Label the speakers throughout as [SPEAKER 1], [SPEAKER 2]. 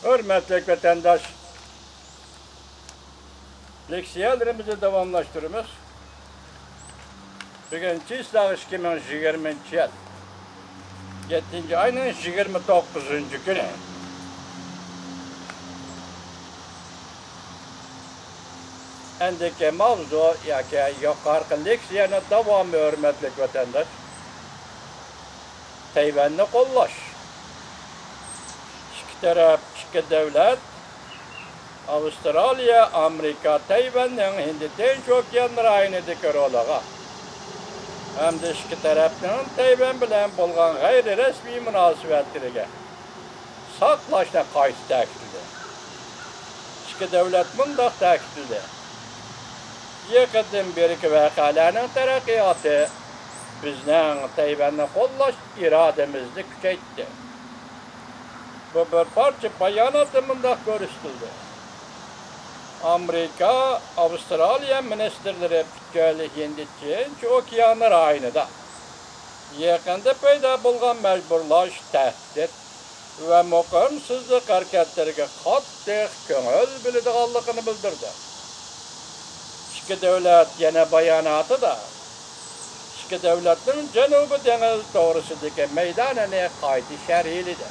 [SPEAKER 1] Hürmetli vatandaş, leksiyalarımızı devamlaştırıyoruz. Bugün Çiğdağ 2020 yıl 7. ayının 29. günü. Endiki mavzu yaki yukarı leksiyana devamı hürmetli vatandaş. Tayvan'ı qollaş. İki taraf, iki devlet, Avustralya, Amerika, Tayvan'ın Hindistan okyanı rayonidagi rolaga. Hem de iki tarafning Tayvan bilan bo'lgan g'ayri-rasmiy munosabatlariga saqlashni qayta ta'kidladi. İki devlet bundoq ta'kidladi. Yaqindan bergi voqealarning taraqqiyoti bizning Tayvanni qo'llash irodamizni kuchaytdi. Bu bir parça bayonotda bundoq ko'rsatildi. Amerika, Avustralya ministerleri bütçeli Hindistan okyanı rayonida yaqinda paydo bo'lgan majburlash, tahdid va muqimsizlik harakatlariga qattiq ko'ngil biladiganligini bildirdi. İki devlet yana bayonotida iki devletning Janubiy dengiz to'g'risidagi maydonini qayta sharhladi.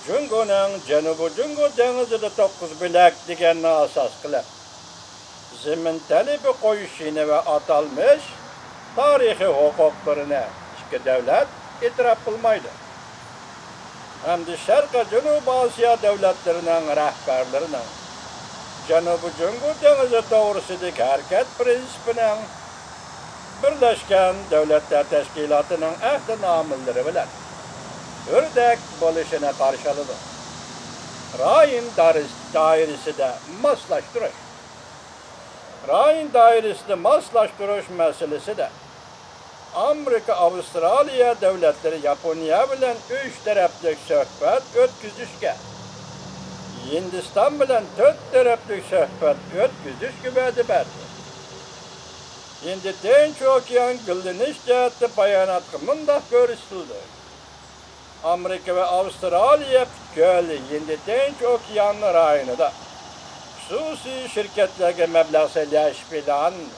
[SPEAKER 1] Jungo'ning Janubiy Jungo dengizida 9 bilak deganni asos qilib, zamin talabi qo'yishini va atalmish tarixiy huquqlarini iki devlet e'tirof qilmaydi. Hamda Sharqiy Janubiy Osiyo davlatlarining rahbarlarining Janubiy Jungo dengizi to'g'risidagi harakat prinsipining Birleşken Devletler Teşkilatı'nın ahd-i-namillari bilan o'rdak bo'lishini qarshiladi. Rayon doirasida moslashtirish. Rayon doirasida moslashtirish masalasida Amerika, Avustraliya davlatlari Yaponiya bilan 3 tarafli suhbat o'tkazishga, Hindiston bilan 4 tarafli suhbat o'tkazishga va'da berdi. Endi Tinch okean gullanish jihati bayonotga bundoq ko'rsatildi. Amerika ve Avustralya bütçeli Hindi Tinch okeani rayonida xususiy shirkatlarga mablag' sarflash planini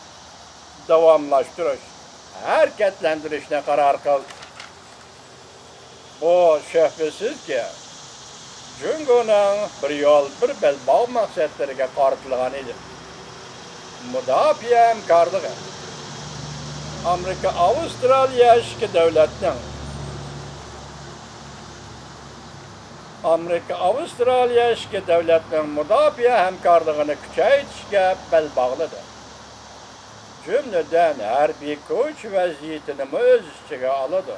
[SPEAKER 1] davomlashtirish, harakatlantirishni qaror qildi. Bu shubhasizki Jungo'ning bir yo'l bir belbog' maqsadlariga qaratilgan edi. Mudofaa hamkorligi Amerika, Avustralya iki devletning Amerika, Avustralya iki devletning mudofaa hamkorligini kuchaytirishga bel bog'ladi. Jumladan harbiy kuch vaziyatini o'z ichiga oladi.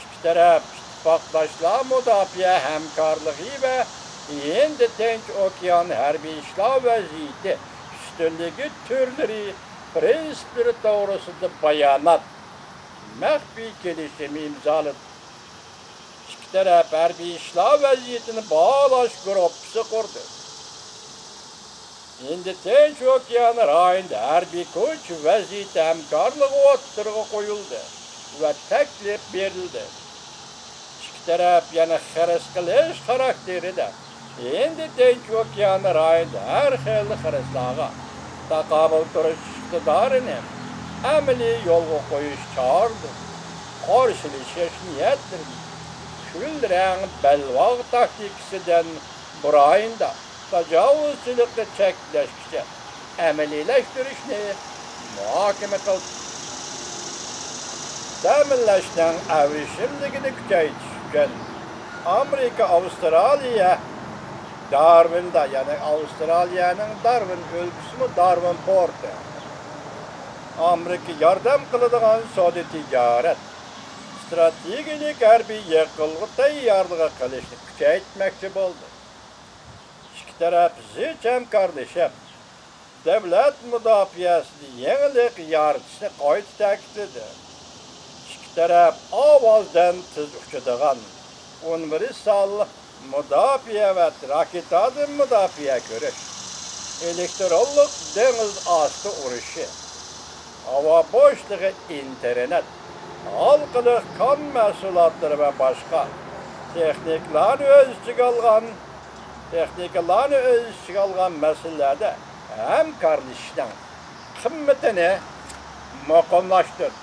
[SPEAKER 1] İki taraf ittifoqdoshlar mudofaa hamkorligi va Hind Tinch okean harbiy ishlar vaziyati üstünlüğü türleri, prensipleri doğrusunda bayanat, maxfiy kelishimi imzaladı. İki taraf harbiy ishlar vaziyetini bağlash gruppasi kurdu. Endi Tinch okeani rayonida harbiy kuch vaziyeti hamkorligi o'tirg'i qo'yildi va taklif berildi. İki taraf yana xiris qilish xarakterida Endi Tinch okeani rayonida har xil xirislarga taqobil turish iqtidorini amaliy yo'lga qo'yish chordi. Qarshilashish niyatdirdi. Kulrang balvoq taktikasidan bu rayonda tajovuzchilikni cheklashga amaliylashtirish muhokama qildi. Ta'minlashning avishimligini kuchaytirish uchun Amerika, Avustraliya Darwin'da, yani Avustralya'nın Darwin o'lkasimi Darwin porti. Amerika yordam qiladigan savdo tijorat, strategik harbiy yaqinlik tayyorligi qilishni kuchaytirmoqchi bo'ldi. İki taraf zich hamkorlashib, davlat mudofaasida yangilik yaratishni qayta ta'kidladi. İki taraf ovozdan tez uchadigan universal mudofaa ve raketadan mudofaa ko'rish, elektronlik dengiz osti urushi, havo bo'shligi, internet, halqılık kan mahsulatları ve başka texniklarni o'z ichiga olgan, texnikalarni o'z ichiga olgan masalalarda hamkorlashishning qimmatini muqimlashtirdi.